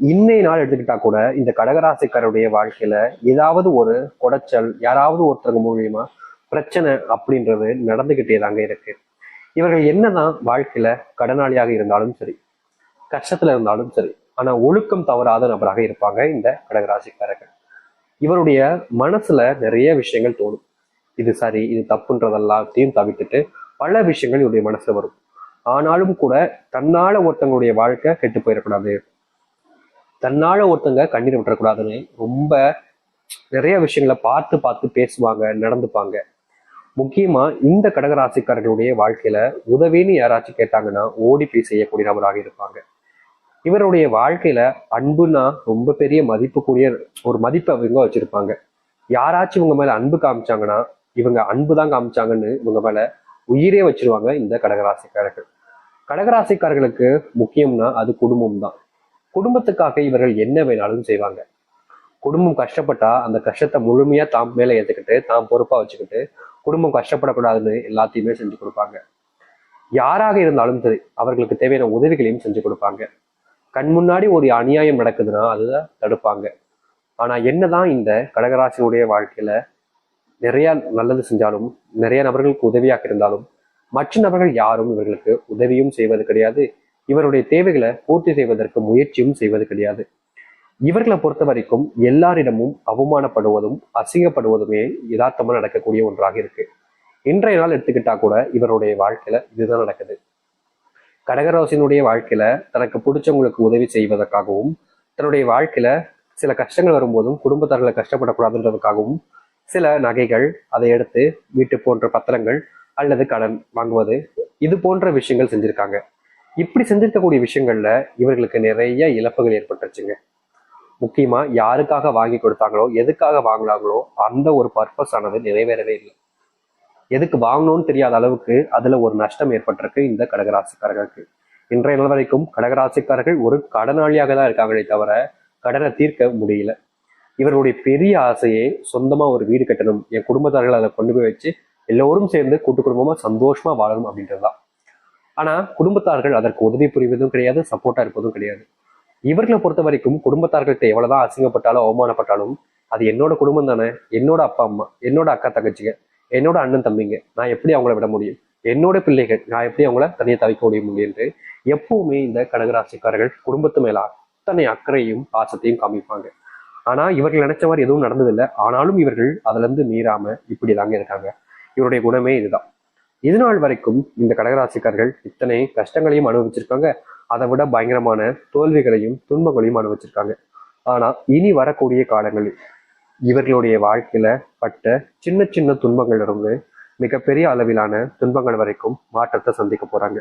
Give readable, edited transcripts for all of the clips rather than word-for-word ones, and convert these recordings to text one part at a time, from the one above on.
இன்னைய நாள் எடுத்துக்கிட்டா கூட இந்த கடகராசிக்காரருடைய வாழ்க்கையில ஏதாவது ஒரு குடைச்சல், யாராவது ஒருத்தருக்கு மூலியமா பிரச்சனை அப்படின்றது நடந்துகிட்டே தாங்க இருக்கு. இவர்கள் என்னதான் வாழ்க்கையில கடனாளியாக இருந்தாலும் சரி, கஷ்டத்துல இருந்தாலும் சரி, ஆனா ஒழுக்கம் தவறாத நபராக இருப்பாங்க இந்த கடகராசிக்காரர்கள். இவருடைய மனசுல நிறைய விஷயங்கள் தோணும். இது சரி, இது தப்புன்றதெல்லாத்தையும் தவிர்த்துட்டு பல விஷயங்கள் இவருடைய மனசுல வரும். ஆனாலும் கூட தன்னால ஒருத்தவங்களுடைய வாழ்க்கை கெட்டு போயிடக்கூடாது, தன்னால ஒருத்தங்க கண்ணீர் விட்டுறக்கூடாதுன்னு ரொம்ப நிறைய விஷயங்களை பார்த்து பார்த்து பேசுவாங்க, நடந்துப்பாங்க. முக்கியமா இந்த கடகராசிக்காரர்களுடைய வாழ்க்கையில உதவின்னு யாராச்சும் கேட்டாங்கன்னா ஓடி போய் செய்யக்கூடிய நபராக இருப்பாங்க. இவருடைய வாழ்க்கையில அன்புனா ரொம்ப பெரிய மதிப்புக்குரிய ஒரு மதிப்பை இவங்க வச்சிருப்பாங்க. யாராச்சும் இவங்க மேல அன்பு காமிச்சாங்கன்னா இவங்க அன்பு தான் காமிச்சாங்கன்னு இவங்க மேல உயிரே வச்சிருவாங்க இந்த கடகராசிக்காரர்கள். கடகராசிக்காரர்களுக்கு முக்கியம்னா அது குடும்பம் தான். குடும்பத்துக்காக இவர்கள் என்ன வேணாலும் செய்வாங்க. குடும்பம் கஷ்டப்பட்டா அந்த கஷ்டத்தை முழுமையா தாம் மேல ஏத்துக்கிட்டு தாம் பொறுப்பா வச்சுக்கிட்டு குடும்பம் கஷ்டப்படக்கூடாதுன்னு எல்லாத்தையுமே செஞ்சு கொடுப்பாங்க. யாராக இருந்தாலும் சரி அவர்களுக்கு தேவையான உதவிகளையும் செஞ்சு கொடுப்பாங்க. கண் முன்னாடி ஒரு அநியாயம் நடக்குதுன்னா அதை தடுப்பாங்க. ஆனா என்னதான் இந்த கடகராசினுடைய வாழ்க்கையில நிறைய நல்லது செஞ்சாலும், நிறைய நபர்களுக்கு உதவியாக இருந்தாலும், மற்ற நபர்கள் யாரும் இவர்களுக்கு உதவியும் செய்வது கிடையாது. இவருடைய தேவைகளை பூர்த்தி செய்வதற்கு முயற்சியும் செய்வது கிடையாது. இவர்களை பொறுத்த வரைக்கும் எல்லாரிடமும் அவமானப்படுவதும் அசிங்கப்படுவதுமே யதார்த்தமா நடக்கக்கூடிய ஒன்றாக இருக்கு. இன்றைய நாள் எடுத்துக்கிட்டா கூட இவருடைய வாழ்க்கையில இதுதான் நடக்குது. கடகராசினுடைய வாழ்க்கையில தனக்கு பிடிச்சவங்களுக்கு உதவி செய்வதற்காகவும், தன்னுடைய வாழ்க்கையில சில கஷ்டங்கள் வரும்போதும் குடும்பத்தார்களை கஷ்டப்படக்கூடாதுன்றதுக்காகவும் சில நகைகள், அதை எடுத்து வீட்டு போன்ற பத்திரங்கள் அல்லது கடன் வாங்குவது, இது போன்ற விஷயங்கள் செஞ்சிருக்காங்க. இப்படி செஞ்சிருக்கக்கூடிய விஷயங்கள்ல இவர்களுக்கு நிறைய இழப்புகள் ஏற்பட்டுருச்சுங்க. முக்கியமா யாருக்காக வாங்கி கொடுத்தாங்களோ, எதுக்காக வாங்கினாங்களோ அந்த ஒரு பர்பஸ் ஆனது நிறைவேறவே இல்லை. எதுக்கு வாங்கணும்னு தெரியாத அளவுக்கு அதுல ஒரு நஷ்டம் ஏற்பட்டிருக்கு இந்த கடகராசிக்காரர்களுக்கு. இன்றைய நாள் வரைக்கும் கடகராசிக்காரர்கள் ஒரு கடனாளியாக தான் இருக்காங்களே தவிர கடனை தீர்க்க முடியல. இவர்களுடைய பெரிய ஆசையே சொந்தமா ஒரு வீடு கட்டணும், என் குடும்பத்தார்கள் அதை கொண்டு போய் வச்சு எல்லோரும் சேர்ந்து கூட்டு குடும்பமா சந்தோஷமா வாழணும் அப்படின்றதுதான். ஆனா குடும்பத்தார்கள் அதற்கு உதவி புரிவதும் கிடையாது, சப்போர்ட்டா இருப்பதும் கிடையாது. இவர்களை பொறுத்த வரைக்கும் குடும்பத்தார்கள்ட்ட எவ்வளவுதான் அசிங்கப்பட்டாலும் அவமானப்பட்டாலும் அது என்னோட குடும்பம் தானே, என்னோட அப்பா அம்மா, என்னோட அக்கா தங்கச்சிங்க, என்னோட அண்ணன் தம்பிங்க, நான் எப்படி அவங்கள விட முடியும், என்னோட பிள்ளைகள், நான் எப்படி அவங்கள தனியாக தவிக்க முடியும் என்று எப்பவுமே இந்த கடகராசிக்காரர்கள் குடும்பத்து மேல அத்தனை அக்கறையும் பாசத்தையும் காமிப்பாங்க. ஆனா இவர்கள் நினைச்ச மாதிரி எதுவும் நடந்ததில்லை. ஆனாலும் இவர்கள் அதுல இருந்து மீறாம இப்படிதாங்க இருக்காங்க. இவருடைய குணமே இதுதான். இது நாள் வரைக்கும் இந்த கடகராசிக்காரர்கள் இத்தனை கஷ்டங்களையும் அனுபவிச்சிருக்காங்க. அதை விட பயங்கரமான தோல்விகளையும் துன்பங்களையும் அனுபவிச்சிருக்காங்க. ஆனா இனி வரக்கூடிய காலங்களில் இவர்களுடைய வாழ்க்கையில பட்ட சின்ன சின்ன துன்பங்கள் இருந்து மிகப்பெரிய அளவிலான துன்பங்கள் வரைக்கும் மாற்றத்தை சந்திக்க போறாங்க.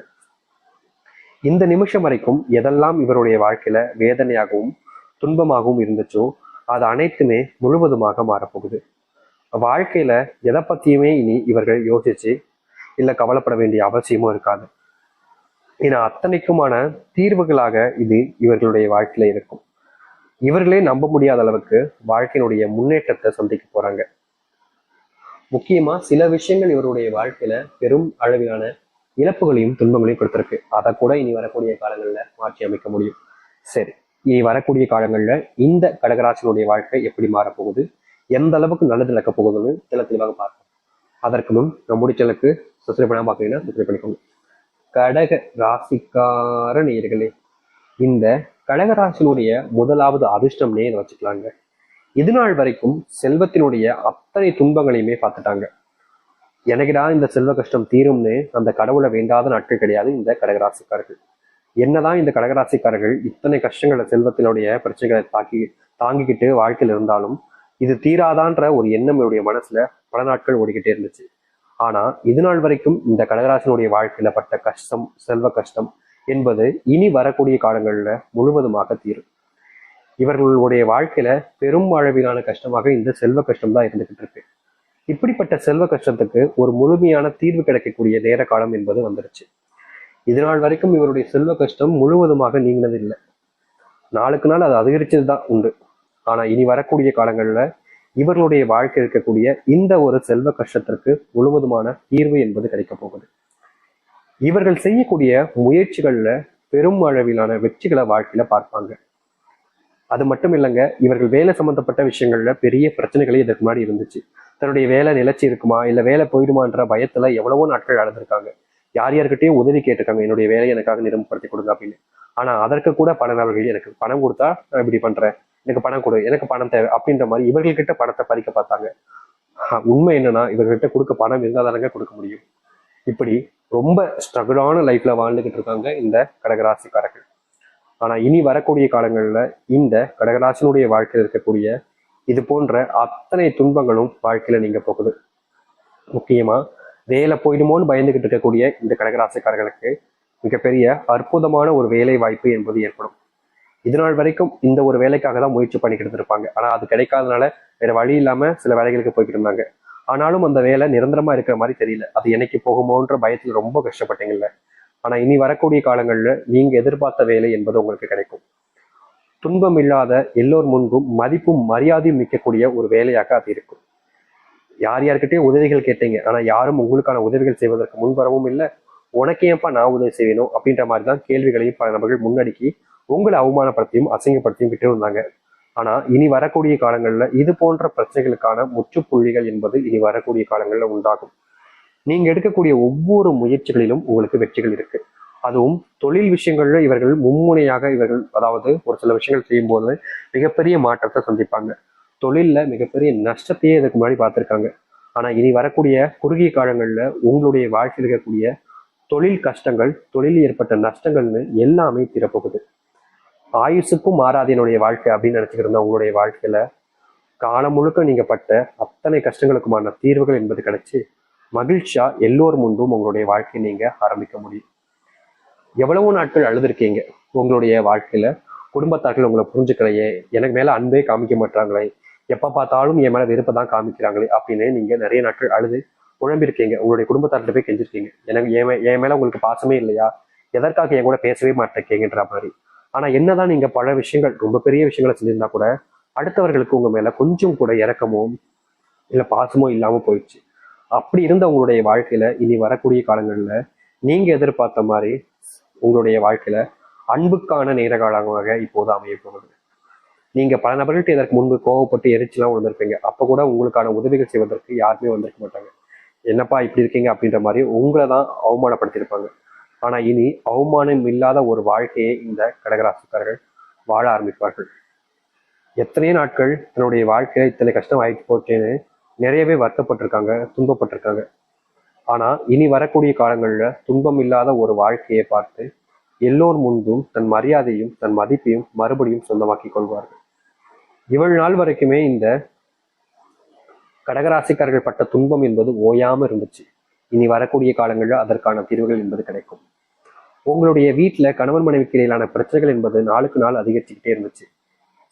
இந்த நிமிஷம் வரைக்கும் எதெல்லாம் இவருடைய வாழ்க்கையில வேதனையாகவும் துன்பமாகவும் இருந்துச்சோ அது அனைத்துமே முழுவதுமாக மாறப்போகுது. வாழ்க்கையில எதை பத்தியுமே இனி இவர்கள் யோசிச்சு இல்ல கவலைப்பட வேண்டிய அவசியமும் இருக்காது. ஏன்னா அத்தனைக்குமான தீர்வுகளாக இது இவர்களுடைய வாழ்க்கையில இருக்கும். இவர்களே நம்ப முடியாத அளவுக்கு வாழ்க்கையினுடைய முன்னேற்றத்தை சந்திக்க போறாங்க. முக்கியமா சில விஷயங்கள் இவருடைய வாழ்க்கையில பெரும் அளவிலான இழப்புகளையும் துன்பங்களையும் கொடுத்திருக்கு. அதை கூட இனி வரக்கூடிய காலங்கள்ல மாற்றி அமைக்க முடியும். சரி, இனி வரக்கூடிய காலங்கள்ல இந்த கடகராசினுடைய வாழ்க்கை எப்படி மாறப்போகுது, எந்த அளவுக்கு நல்லது நடக்க போகுதுன்னு தெளிவாக பார்ப்போம். அதற்கு முன் நம்முடைய சேனலுக்கு சப்ஸ்கிரைப் பண்ணாம பாக்குறீங்கன்னா சப்ஸ்கிரைப் பண்ணிக்கோங்க. கடக ராசிக்கார நேயர்களே, இந்த கடகராசினுடைய முதலாவது அதிர்ஷ்டம் நேர் வச்சுக்கலாங்க. இது நாள் வரைக்கும் செல்வத்தினுடைய அத்தனை துன்பங்களையுமே பார்த்துட்டாங்க. எனக்குடா இந்த செல்வ கஷ்டம் தீரும்னு அந்த கடவுளை வேண்டாத நாட்கள் கிடையாது இந்த கடகராசிக்காரர்கள். என்னதான் இந்த கடகராசிக்காரர்கள் இத்தனை கஷ்டங்களை செல்வத்தினுடைய பிரச்சனைகளை தாங்கிக்கிட்டு வாழ்க்கையில் இருந்தாலும் இது தீராதான்ற ஒரு எண்ணம் என்னுடைய மனசுல பல நாட்கள் ஓடிக்கிட்டே இருந்துச்சு. ஆனா இது நாள் வரைக்கும் இந்த கடகராசினுடைய வாழ்க்கையில பட்ட கஷ்டம், செல்வ கஷ்டம் என்பது இனி வரக்கூடிய காலங்கள்ல முழுவதுமாக தீரும். இவர்களுடைய வாழ்க்கையில பெரும் அளவிலான கஷ்டமாக இந்த செல்வ கஷ்டம் தான் இருந்துகிட்டு இருக்கு. இப்படிப்பட்ட செல்வ கஷ்டத்துக்கு ஒரு முழுமையான தீர்வு கிடைக்கக்கூடிய நேர காலம் என்பது வந்துருச்சு. இதனால் வரைக்கும் இவருடைய செல்வ கஷ்டம் முழுவதுமாக நீங்கினது இல்லை. நாளுக்கு நாள் அது அதிகரிச்சதுதான் உண்டு. ஆனா இனி வரக்கூடிய காலங்கள்ல இவர்களுடைய வாழ்க்கை இருக்கக்கூடிய இந்த ஒரு செல்வ கஷ்டத்திற்கு முழுவதுமான தீர்வு என்பது கிடைக்க போகுது. இவர்கள் செய்யக்கூடிய முயற்சிகள்ல பெரும் அளவிலான வெற்றிகளை வாழ்க்கையில பார்ப்பாங்க. அது மட்டும் இல்லைங்க, இவர்கள் வேலை சம்பந்தப்பட்ட விஷயங்கள்ல பெரிய பிரச்சனைகளே இதற்கு முன்னாடி இருந்துச்சு. தன்னுடைய வேலை நிலைச்சி இருக்குமா இல்ல வேலை போயிடுமான்ற பயத்துல எவ்வளவோ நாட்கள் அழுதுருக்காங்க. யார் யார்கிட்டயும் உதவி கேட்டிருக்காங்க, என்னுடைய வேலையை எனக்காக நிரம்பப்படுத்தி கொடுங்க அப்படின்னு. ஆனா அதற்கு கூட பல நபர்கள் எனக்கு பணம் கொடுத்தா நான் இப்படி பண்றேன், எனக்கு பணம் கொடு, எனக்கு பணம் தேவை அப்படின்ற மாதிரி இவர்கள்கிட்ட பணத்தை பறிக்க பார்த்தாங்க. உண்மை என்னன்னா இவர்கிட்ட கொடுக்க பணம் இருந்தாதானங்க கொடுக்க முடியும். இப்படி ரொம்ப ஸ்ட்ரகிளான லைஃப்ல வாழ்ந்துகிட்டு இருக்காங்க இந்த கடகராசிக்காரர்கள். ஆனா இனி வரக்கூடிய காலங்கள்ல இந்த கடகராசினுடைய வாழ்க்கையில் இருக்கக்கூடிய இது போன்ற அத்தனை துன்பங்களும் வாழ்க்கையில நீங்க போகுது. முக்கியமா வேலை போயிடுமோன்னு பயந்துகிட்டு இருக்கக்கூடிய இந்த கடகராசிக்காரர்களுக்கு மிகப்பெரிய அற்புதமான ஒரு வேலை வாய்ப்பு என்பது ஏற்படும். இது நாள் வரைக்கும் இந்த ஒரு வேலைக்காக தான் முயற்சி பண்ணிக்கிட்டு இருப்பாங்க. ஆனா அது கிடைக்காதனால வேற வழி இல்லாம சில வேலைகளுக்கு போய்கிட்டு இருந்தாங்க. ஆனாலும் அந்த வேலை நிரந்தரமா இருக்கிற மாதிரி தெரியல. அது என்னைக்கு போகுமோன்ற பயத்துல ரொம்ப கஷ்டப்பட்டீங்கல்ல. ஆனா இனி வரக்கூடிய காலங்கள்ல நீங்க எதிர்பார்த்த வேலை என்பது உங்களுக்கு கிடைக்கும். துன்பம் இல்லாத எல்லோர் முன்பும் மதிப்பும் மரியாதையும் மிக்கக்கூடிய ஒரு வேலையாக அது இருக்கும். யார் யார்கிட்டயும் உதவிகள் கேட்டீங்க, ஆனா யாரும் உங்களுக்கான உதவிகள் செய்வதற்கு முன்வரவும் இல்லை. உனக்கு ஏன்ப்பா நான் உதவி செய்யணும் அப்படின்ற மாதிரி தான் கேள்விகளையும் பல நபர்கள் முன்னடிக்கி உங்களை அவமானப்படுத்தியும் அசிங்கப்படுத்தியும் விட்டு இருந்தாங்க. ஆனா இனி வரக்கூடிய காலங்கள்ல இது போன்ற பிரச்சனைகளுக்கான முற்றுப்புள்ளிகள் என்பது இனி வரக்கூடிய காலங்கள்ல உண்டாகும். நீங்க எடுக்கக்கூடிய ஒவ்வொரு முயற்சிகளிலும் உங்களுக்கு வெற்றிகள் இருக்கு. அதுவும் தொழில் விஷயங்கள்ல இவர்கள் மும்முனையாக இவர்கள் அதாவது ஒரு சில விஷயங்கள் செய்யும் போது மிகப்பெரிய மாற்றத்தை சந்திப்பாங்க. தொழில்ல மிகப்பெரிய நஷ்டத்தையே இதுக்கு முன்னாடி பார்த்திருக்காங்க. ஆனா இனி வரக்கூடிய குறுகிய காலங்கள்ல உங்களுடைய வாழ்க்கையில் இருக்கக்கூடிய தொழில் கஷ்டங்கள், தொழிலில் ஏற்பட்ட நஷ்டங்கள்னு எல்லாமே தீரப்போகுது. ஆயுசுக்கும் மாறாது என்னுடைய வாழ்க்கை அப்படின்னு நினைச்சுக்கிட்டு இருந்த உங்களுடைய வாழ்க்கையில காலம் முழுக்க நீங்க பட்ட அத்தனை கஷ்டங்களுக்குமான தீர்வுகள் என்பது கிடைச்சு மகிழ்ச்சியா எல்லோர் முன்பும் உங்களுடைய வாழ்க்கையை நீங்க ஆரம்பிக்க முடியும். எவ்வளவோ நாட்கள் அழுதுருக்கீங்க உங்களுடைய வாழ்க்கையில. குடும்பத்தார்கள் உங்களை புரிஞ்சுக்கலையே, எனக்கு மேல அன்பே காமிக்க மாட்டாங்களே, எப்ப பார்த்தாலும் என் மேல வெறுப்பை தான் காமிக்கிறாங்களே அப்படின்னு நீங்க நிறைய நாட்கள் அழுது குழம்பிருக்கீங்க. உங்களுடைய குடும்பத்தார்கிட்ட போய் கெஞ்சிருக்கீங்க, எனக்கு என் மேல உங்களுக்கு பாசமே இல்லையா, எதற்காக என் கூட பேசவே மாட்டேங்கன்ற மாதிரி. ஆனா என்னதான் நீங்க பல விஷயங்கள் ரொம்ப பெரிய விஷயங்களை செஞ்சிருந்தா கூட அடுத்தவர்களுக்கு உங்க மேல கொஞ்சம் கூட இறக்கமோ இல்ல பாசமோ இல்லாம போயிடுச்சு. அப்படி இருந்த உங்களுடைய வாழ்க்கையில இனி வரக்கூடிய காலங்கள்ல நீங்க எதிர்பார்த்த மாதிரி உங்களுடைய வாழ்க்கையில அன்புக்கான நேர காலமாக இப்போது அமைய போகுது. நீங்க பல நபர்கள்ட்ட இதற்கு முன்பு கோவப்பட்டு எரிச்சலாம் வந்திருப்பீங்க. அப்ப கூட உங்களுக்கான உதவிகள் செய்வதற்கு யாருமே வந்திருக்க மாட்டாங்க. என்னப்பா இப்படி இருக்கீங்க அப்படின்ற மாதிரி உங்களை தான் அவமானப்படுத்தியிருப்பாங்க. ஆனா இனி அவமானம் இல்லாத ஒரு வாழ்க்கையை இந்த கடகராசிக்காரர்கள் வாழ ஆரம்பிப்பார்கள். எத்தனையோ நாட்கள் தன்னுடைய வாழ்க்கையில இத்தனை கஷ்டம் ஆயிட்டு போச்சேன்னு நிறையவே வருத்தப்பட்டிருக்காங்க, துன்பப்பட்டிருக்காங்க. ஆனா இனி வரக்கூடிய காலங்கள்ல துன்பம் இல்லாத ஒரு வாழ்க்கையை பார்த்து எல்லோர் முன்பும் தன் மரியாதையும் தன் மதிப்பையும் மறுபடியும் சொந்தமாக்கி கொள்வார்கள். இவ்வளவு நாள் வரைக்குமே இந்த கடகராசிக்காரர்கள் பட்ட துன்பம் என்பது ஓயாம இருந்துச்சு. இனி வரக்கூடிய காலங்களில் அதற்கான தீர்வுகள் என்பது கிடைக்கும். உங்களுடைய வீட்டுல கணவன் மனைவிக்கு இடையிலான பிரச்சனைகள் என்பது நாளுக்கு நாள் அதிகரிச்சுக்கிட்டே இருந்துச்சு.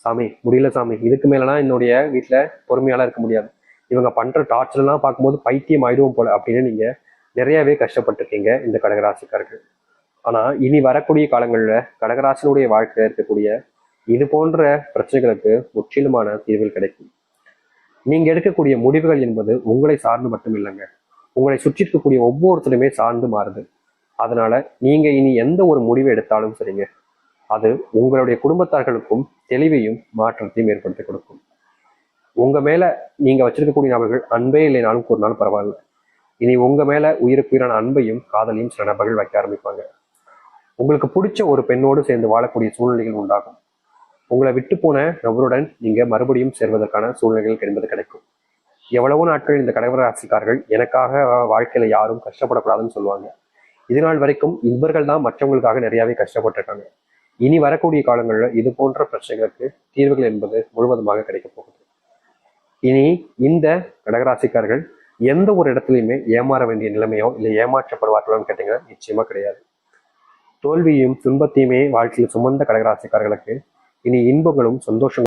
சாமி முடியல சாமி, இதுக்கு மேலனா என்னுடைய வீட்டுல பொறுமையால இருக்க முடியாது, இவங்க பண்ற டார்ச்சர் எல்லாம் பார்க்கும்போது பைத்தியம் ஆயிடுவோம் போல அப்படின்னு நீங்க நிறையவே கஷ்டப்பட்டிருக்கீங்க இந்த கடகராசிக்காரர்கள். ஆனா இனி வரக்கூடிய காலங்கள்ல கடகராசினுடைய வாழ்க்கையில இருக்கக்கூடிய இது போன்ற பிரச்சனைகளுக்கு முற்றிலுமான தீர்வுகள் கிடைக்கும். நீங்க எடுக்கக்கூடிய முடிவுகள் என்பது உங்களை சார்ந்து மட்டும் இல்லைங்க, உங்களை சுற்றி இருக்கக்கூடிய ஒவ்வொருத்தருமே சார்ந்து மாறுது. அதனால நீங்க இனி எந்த ஒரு முடிவு எடுத்தாலும் சரிங்க, அது உங்களுடைய குடும்பத்தார்களுக்கும் தெளிவையும் மாற்றத்தையும் ஏற்படுத்தி கொடுக்கும். உங்க மேல நீங்க வச்சிருக்கக்கூடிய நபர்கள் அன்பே இல்லைனாலும் கூறினாலும் பரவாயில்ல, இனி உங்க மேல உயிருக்குயிரான அன்பையும் காதலையும் சில நபர்கள் வைக்க ஆரம்பிப்பாங்க. உங்களுக்கு பிடிச்ச ஒரு பெண்ணோடு சேர்ந்து வாழக்கூடிய சூழ்நிலைகள் உண்டாகும். உங்களை விட்டு போன நபருடன் நீங்க மறுபடியும் சேர்வதற்கான சூழ்நிலைகள் என்பது கிடைக்கும். எவ்வளவோ நாட்கள் இந்த கடகராசிக்காரர்கள் எனக்காக வாழ்க்கையில யாரும் கஷ்டப்படக்கூடாதுன்னு சொல்லுவாங்க. இது நாள் வரைக்கும் இவர்கள் தான் மற்றவங்களுக்காக நிறையவே கஷ்டப்பட்டிருக்காங்க. இனி வரக்கூடிய காலங்களில் இது போன்ற பிரச்சனைகளுக்கு தீர்வுகள் என்பது முழுவதுமாக கிடைக்க போகுது. இனி இந்த கடகராசிக்காரர்கள் எந்த ஒரு இடத்துலையுமே ஏமாற வேண்டிய நிலைமையோ இல்லை ஏமாற்றப்படுவார்களோன்னு கேட்டீங்கன்னா நிச்சயமா கிடையாது. தோல்வியும் துன்பத்தையுமே வாழ்க்கையில் சுமந்த கடகராசிக்காரர்களுக்கு இனி இன்பங்களும் சந்தோஷங்களும்